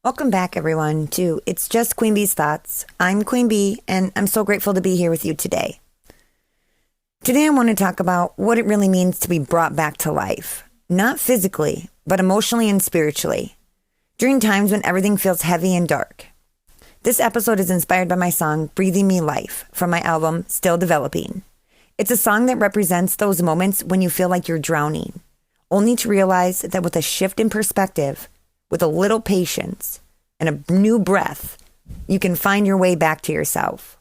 Welcome back, everyone, to It's Just Queen Bee's Thoughts. I'm Queen Bee, and I'm so grateful to be here with you today. Today, I want to talk about what it really means to be brought back to life, not physically, but emotionally and spiritually, during times when everything feels heavy and dark. This episode is inspired by my song, Breathing Me Life, from my album, Still Developing. It's a song that represents those moments when you feel like you're drowning, only to realize that with a shift in perspective, with a little patience and a new breath, you can find your way back to yourself.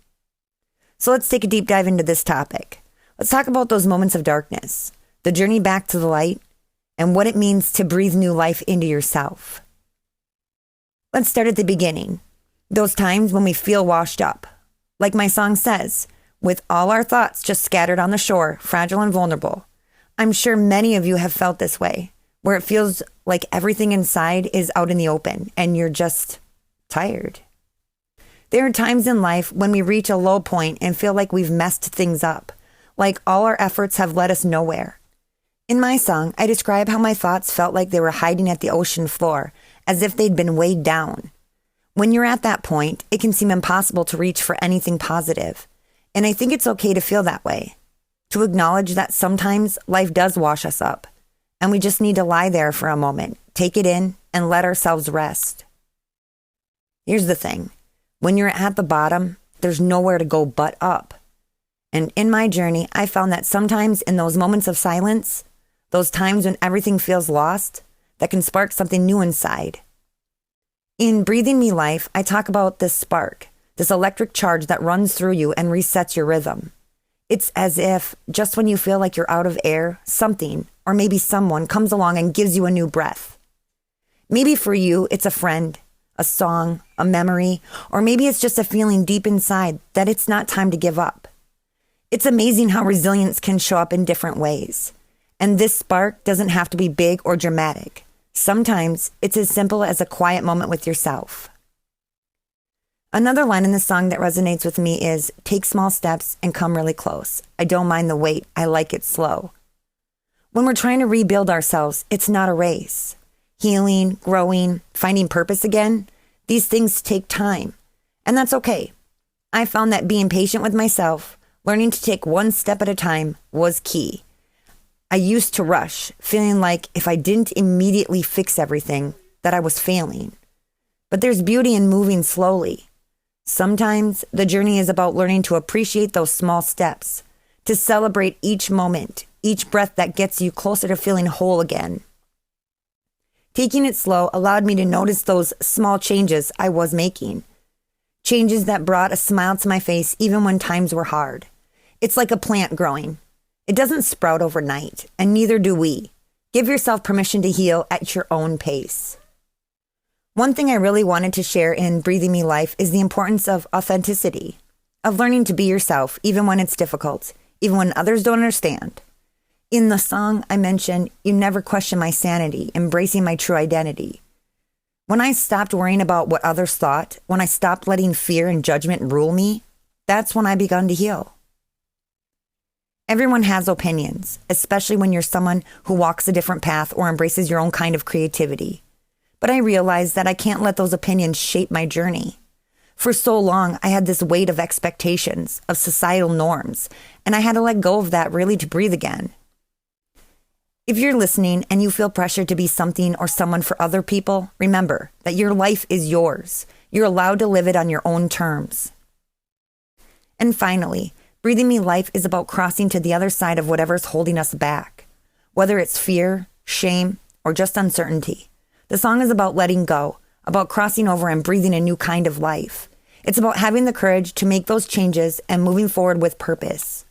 So let's take a deep dive into this topic. Let's talk about those moments of darkness, the journey back to the light, and what it means to breathe new life into yourself. Let's start at the beginning. Those times when we feel washed up. Like my song says, with all our thoughts just scattered on the shore, fragile and vulnerable. I'm sure many of you have felt this way, where it feels like everything inside is out in the open and you're just tired. There are times in life when we reach a low point and feel like we've messed things up, like all our efforts have led us nowhere. In my song, I describe how my thoughts felt like they were hiding at the ocean floor, as if they'd been weighed down. When you're at that point, it can seem impossible to reach for anything positive. And I think it's okay to feel that way, to acknowledge that sometimes life does wash us up. And we just need to lie there for a moment, take it in, and let ourselves rest. Here's the thing. When you're at the bottom, there's nowhere to go but up. And in my journey, I found that sometimes in those moments of silence, those times when everything feels lost, that can spark something new inside. In Breathing Me Life, I talk about this spark, this electric charge that runs through you and resets your rhythm. It's as if just when you feel like you're out of air, something, or maybe someone comes along and gives you a new breath. Maybe for you, it's a friend, a song, a memory, or maybe it's just a feeling deep inside that it's not time to give up. It's amazing how resilience can show up in different ways. And this spark doesn't have to be big or dramatic. Sometimes it's as simple as a quiet moment with yourself. Another line in the song that resonates with me is, take small steps and come really close. I don't mind the wait. I like it slow. When we're trying to rebuild ourselves, it's not a race. Healing, growing, finding purpose again, these things take time. And that's okay. I found that being patient with myself, learning to take one step at a time was key. I used to rush, feeling like if I didn't immediately fix everything, that I was failing. But there's beauty in moving slowly. Sometimes the journey is about learning to appreciate those small steps, to celebrate each moment, each breath that gets you closer to feeling whole again. Taking it slow allowed me to notice those small changes I was making. Changes that brought a smile to my face even when times were hard. It's like a plant growing. It doesn't sprout overnight, and neither do we. Give yourself permission to heal at your own pace. One thing I really wanted to share in Breathing Me Life is the importance of authenticity, of learning to be yourself even when it's difficult, even when others don't understand. In the song, I mentioned, you never question my sanity, embracing my true identity. When I stopped worrying about what others thought, when I stopped letting fear and judgment rule me, that's when I began to heal. Everyone has opinions, especially when you're someone who walks a different path or embraces your own kind of creativity. But I realized that I can't let those opinions shape my journey. For so long, I had this weight of expectations, of societal norms, and I had to let go of that really to breathe again. If you're listening and you feel pressured to be something or someone for other people, remember that your life is yours. You're allowed to live it on your own terms. And finally, Breathing Me Life is about crossing to the other side of whatever's holding us back, whether it's fear, shame, or just uncertainty. The song is about letting go, about crossing over and breathing a new kind of life. It's about having the courage to make those changes and moving forward with purpose.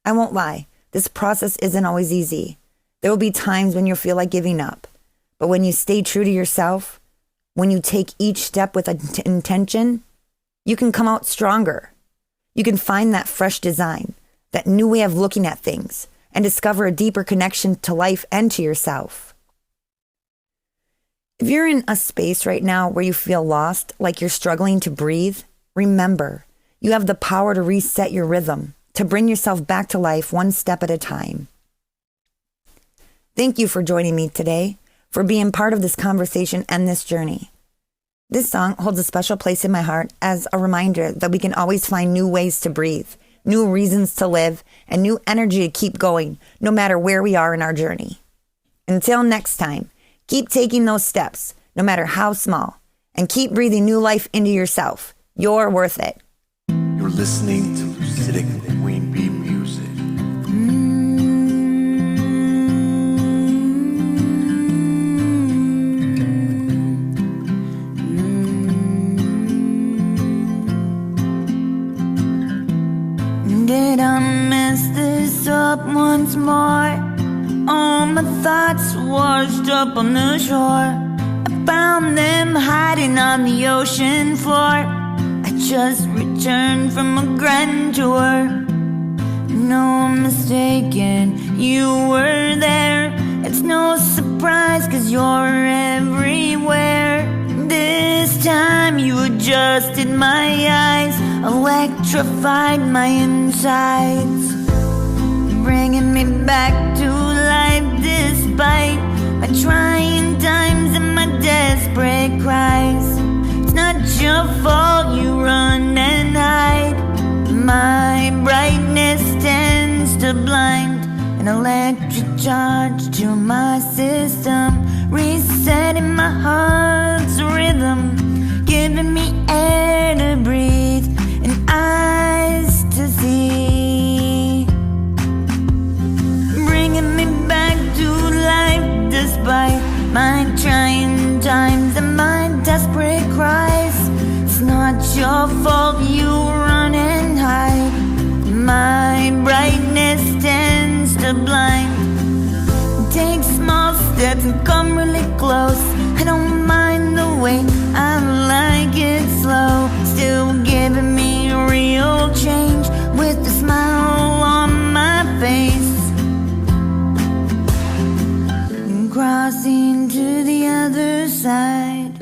I won't lie, this process isn't always easy. There will be times when you'll feel like giving up. But when you stay true to yourself, when you take each step with intention, you can come out stronger. You can find that fresh design, that new way of looking at things, and discover a deeper connection to life and to yourself. If you're in a space right now where you feel lost, like you're struggling to breathe, remember, you have the power to reset your rhythm, to bring yourself back to life one step at a time. Thank you for joining me today, for being part of this conversation and this journey. This song holds a special place in my heart as a reminder that we can always find new ways to breathe, new reasons to live, and new energy to keep going, no matter where we are in our journey. Until next time, keep taking those steps, no matter how small, and keep breathing new life into yourself. You're worth it. You're listening to Lucidic Queen Bee Music. Did I mess this up once more? All my thoughts washed up on the shore. I found them hiding on the ocean floor. I just returned from a grand tour. No, I'm mistaken, you were there. It's no surprise, 'cause you're everywhere. This time you adjusted my eyes, electrified my insides, bringing me back to life despite my trying times and my desperate cries. It's not your fault you run and hide. My brightness tends to blind, an electric charge to my system, resetting my heart's rhythm, giving me air to breathe and eyes to see, bringing me back to life despite my trying times and my desperate cries. It's not your fault you run and hide. My brightness tends to blind. Take small steps and come really close. I don't mind the wait, I like it slow. Still giving me real change with a smile on my face. Crossing to the other side.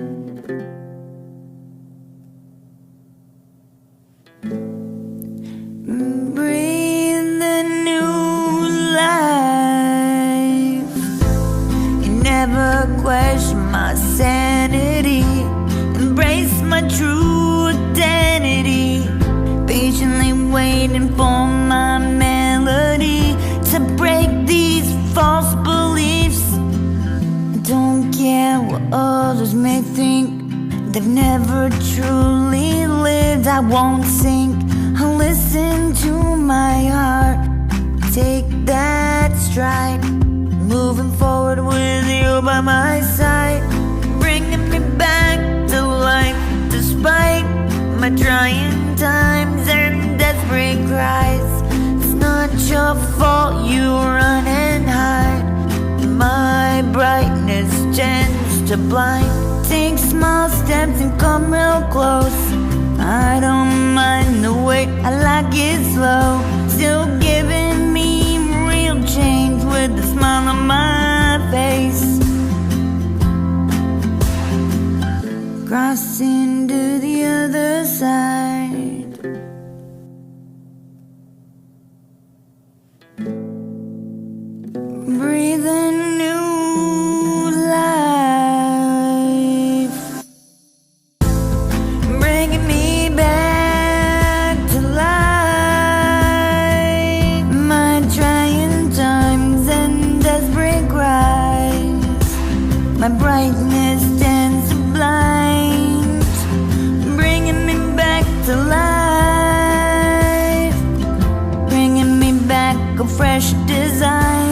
Breathe the new life. You never question my sanity. Embrace my true identity. Patiently waiting for my melody to break these false beliefs. I don't care what others may think. They've never truly lived. I won't sink. I'll listen to my heart. Take that stride. Moving forward with you by my side, bringing me back to life despite my trying times and desperate cries. It's not your fault you run and hide. My brightness tends to blind. Take small steps and come real close. I don't mind the wait, I like it slow. Still giving me real change with a smile on my face. Crossing to the other side. Breathe a new life, bringing me back to life. My trying times and desperate cries. My brightness tends to blind, bringing me back to life, bringing me back a fresh design.